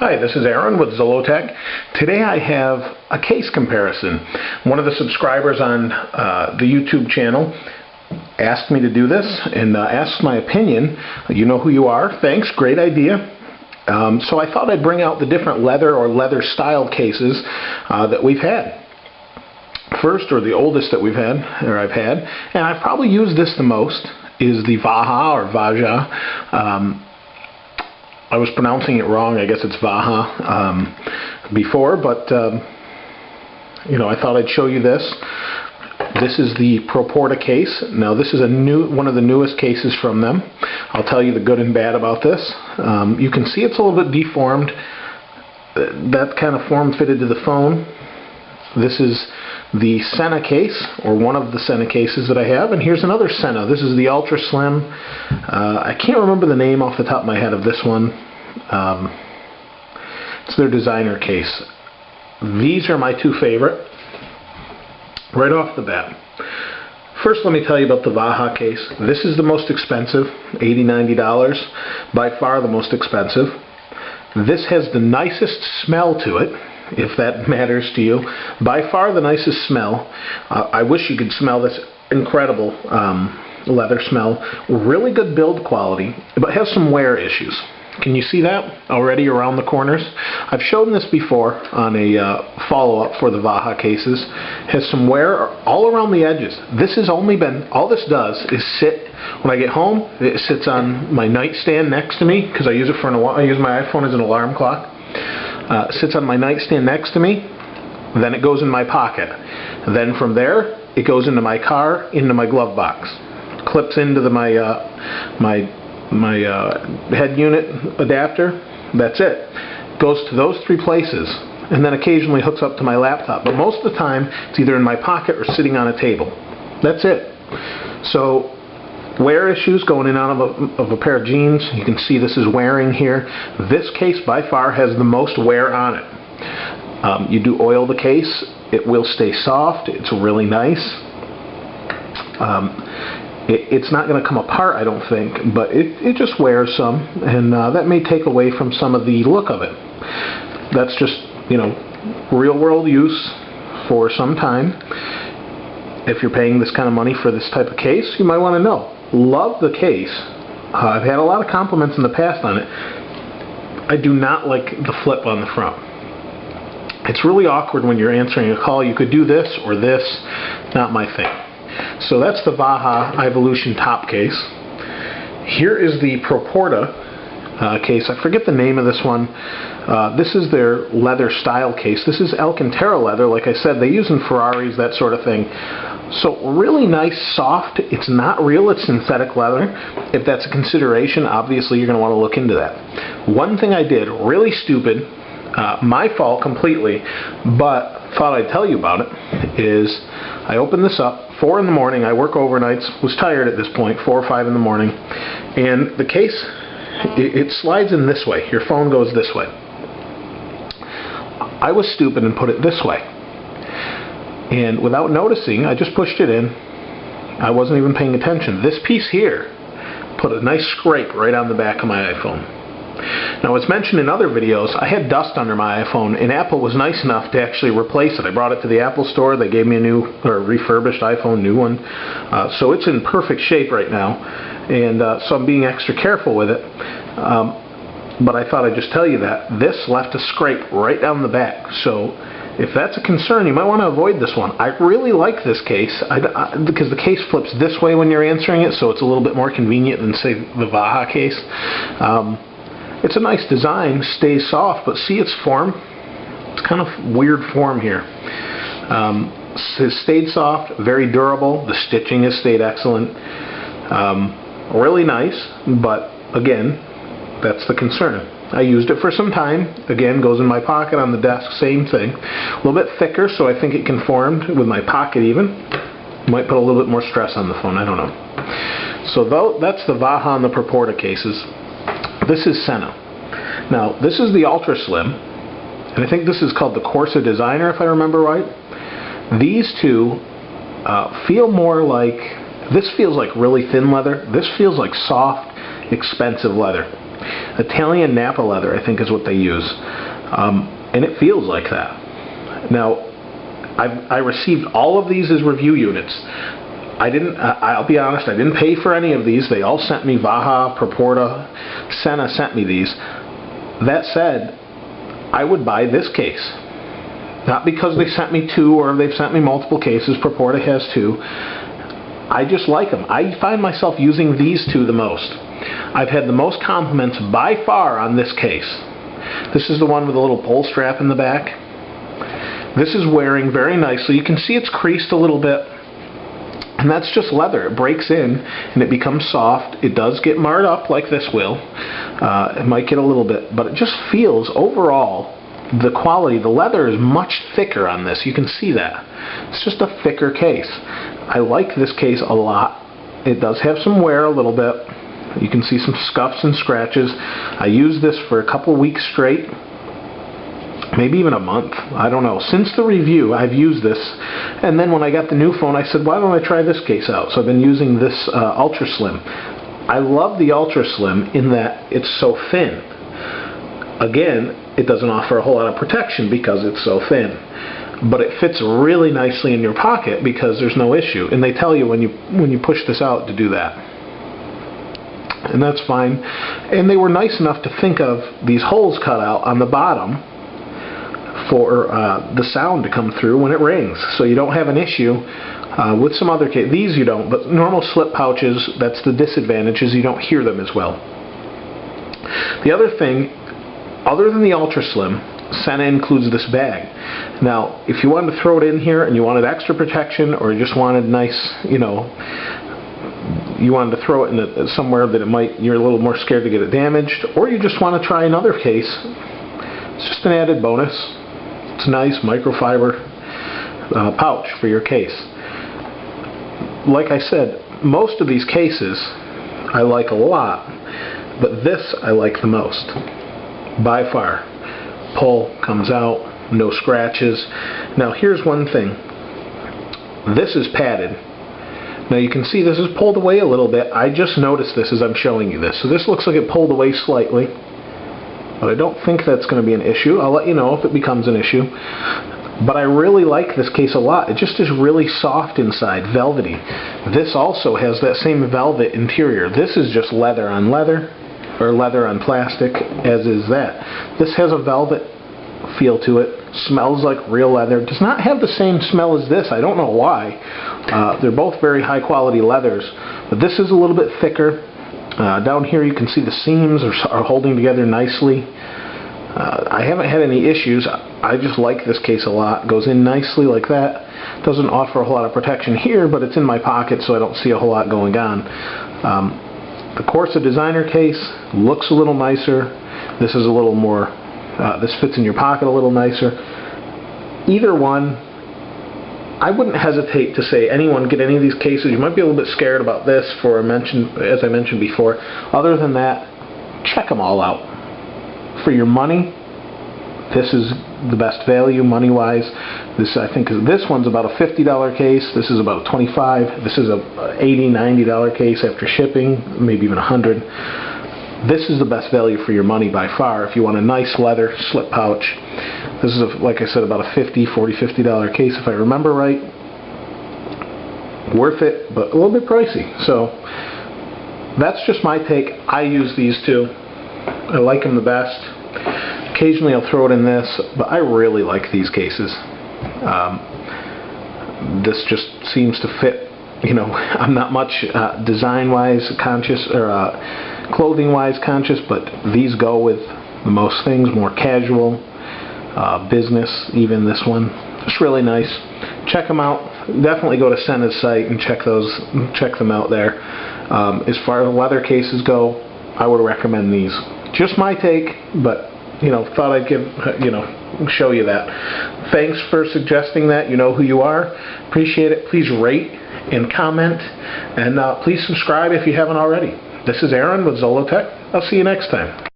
Hi, this is Aaron with Zollotech. Today I have a case comparison. One of the subscribers on the YouTube channel asked me to do this and asked my opinion. You know who you are. Thanks, great idea. So I thought I'd bring out the different leather or leather style cases that we've had. First, or the oldest that I've had, and I've probably used this the most, is the Vaja or Vaja. I was pronouncing it wrong. I guess it's Vaja before, but you know, I thought I'd show you this. This is the Proporta case. Now, this is one of the newest cases from them. I'll tell you the good and bad about this. You can see it's a little bit deformed. That kind of form fitted to the phone. This is the Sena case, or one of the Sena cases that I have, and here's another Sena. This is the Ultra Slim. I can't remember the name off the top of my head of this one. It's their designer case. These are my two favorite. Right off the bat. First, let me tell you about the Vaja case. This is the most expensive, $80, $90, by far the most expensive. This has the nicest smell to it, if that matters to you. By far the nicest smell. I wish you could smell this incredible leather smell. Really good build quality, but has some wear issues. Can you see that already around the corners? I've shown this before on a follow-up for the Vaja cases. Has some wear all around the edges. This has only been, all this does is sit, when I get home, it sits on my nightstand next to me, because I use it for I use my iPhone as an alarm clock. Sits on my nightstand next to me, then it goes in my pocket. Then from there, it goes into my car, into my glove box. Clips into my head unit adapter. That's it. Goes to those three places, and then occasionally hooks up to my laptop. But most of the time, it's either in my pocket or sitting on a table. That's it. So, wear issues going in and out of a pair of jeans. You can see this is wearing here. This case by far has the most wear on it. You do oil the case, it will stay soft. It's really nice. It's not going to come apart, I don't think, but it just wears some, and that may take away from some of the look of it. That's just, you know, real world use for some time. If you're paying this kind of money for this type of case, you might want to know. Love the case. I've had a lot of compliments in the past on it. I do not like the flip on the front. It's really awkward when you're answering a call. You could do this or this. Not my thing. So that's the Vaja Evolution top case. Here is the Proporta case. I forget the name of this one. This is their leather style case. This is Alcantara leather. Like I said, they use in Ferraris, that sort of thing. So really nice, soft. It's not real, it's synthetic leather. If that's a consideration, obviously you're going to want to look into that. One thing I did, really stupid, my fault completely, but thought I'd tell you about it, is I opened this up, 4 in the morning, I work overnights, was tired at this point, 4 or 5 in the morning, and the case, it slides in this way. Your phone goes this way. I was stupid and put it this way. And without noticing, I just pushed it in. I wasn't even paying attention. This piece here put a nice scrape right on the back of my iPhone. Now, as mentioned in other videos, I had dust under my iPhone, and Apple was nice enough to actually replace it. I brought it to the Apple store. They gave me a new, or refurbished iPhone, new one. So it's in perfect shape right now, and so I'm being extra careful with it. But I thought I'd just tell you that. This left a scrape right down the back. So if that's a concern, you might want to avoid this one. I really like this case because the case flips this way when you're answering it, so it's a little bit more convenient than, say, the Vaja case. It's a nice design, stays soft, but see its form? It's kind of weird form here. It's stayed soft, very durable. The stitching has stayed excellent. Really nice, but again, that's the concern. I used it for some time. Again, goes in my pocket on the desk, same thing. A little bit thicker, so I think it conformed with my pocket even. Might put a little bit more stress on the phone, I don't know. So that's the Vaja and the Proporta cases. This is Sena. Now, this is the Ultra Slim, and I think this is called the Corsa Designer, if I remember right. These two feel more like, this feels like really thin leather. This feels like soft, expensive leather. Italian Napa leather, I think is what they use. And it feels like that. Now, I received all of these as review units. I'll be honest, I didn't pay for any of these. They all sent me. Vaja, Proporta, Sena sent me these. That said, I would buy this case. Not because they sent me two or they've sent me multiple cases. Proporta has two. I just like them. I find myself using these two the most. I've had the most compliments by far on this case. This is the one with a little pull strap in the back. This is wearing very nicely. You can see it's creased a little bit. And that's just leather. It breaks in and it becomes soft. It does get marred up like this will. It might get a little bit, but it just feels overall the quality. The leather is much thicker on this. You can see that. It's just a thicker case. I like this case a lot. It does have some wear a little bit. You can see some scuffs and scratches. I used this for a couple weeks straight. Maybe even a month. I don't know. Since the review, I've used this. And then when I got the new phone, I said, why don't I try this case out? So I've been using this Ultra Slim. I love the Ultra Slim in that it's so thin. Again, it doesn't offer a whole lot of protection because it's so thin. But it fits really nicely in your pocket because there's no issue. And they tell you when you push this out to do that. And that's fine. And they were nice enough to think of these holes cut out on the bottom for the sound to come through when it rings, so you don't have an issue with some other cases. These you don't, but normal slip pouches, that's the disadvantage, is you don't hear them as well. The other thing, other than the Ultra Slim, Sena includes this bag. Now, if you wanted to throw it in here and you wanted extra protection, or you just wanted nice, you wanted to throw it in somewhere that you're a little more scared to get it damaged, or you just want to try another case, it's just an added bonus. It's a nice microfiber pouch for your case. Like I said, most of these cases I like a lot, but this I like the most. By far. Pull, comes out, no scratches. Now here's one thing. This is padded. Now you can see this is pulled away a little bit. I just noticed this as I'm showing you this. So this looks like it pulled away slightly. But I don't think that's going to be an issue. I'll let you know if it becomes an issue. But I really like this case a lot. It just is really soft inside, velvety. This also has that same velvet interior. This is just leather on leather, or leather on plastic, as is that. This has a velvet feel to it. Smells like real leather. Does not have the same smell as this. I don't know why. They're both very high quality leathers. But this is a little bit thicker. Down here you can see the seams are holding together nicely. I haven't had any issues. I just like this case a lot. Goes in nicely like that. Doesn't offer a whole lot of protection here, but it's in my pocket, so I don't see a whole lot going on. The Corsa designer case looks a little nicer. This is a little more, this fits in your pocket a little nicer. Either one, I wouldn't hesitate to say anyone get any of these cases. You might be a little bit scared about this, as I mentioned before. Other than that, check them all out. For your money, this is the best value money-wise. I think this one's about a $50 case. This is about $25. This is a $80, $90 case after shipping, maybe even $100. This is the best value for your money by far. If you want a nice leather slip pouch, this is, like I said, about a $50 case if I remember right. Worth it, but a little bit pricey. So that's just my take. I use these two. I like them the best. Occasionally I'll throw it in this, but I really like these cases. This just seems to fit. I'm not much design-wise conscious or clothing-wise conscious, but these go with the most things. More casual, business, even this one. Just really nice. Check them out. Definitely go to Sena's site and check them out there. As far as leather cases go, I would recommend these. Just my take, but thought I'd show you that. Thanks for suggesting that. You know who you are. Appreciate it. Please rate and comment, and please subscribe if you haven't already. This is Aaron with Zolotech. I'll see you next time.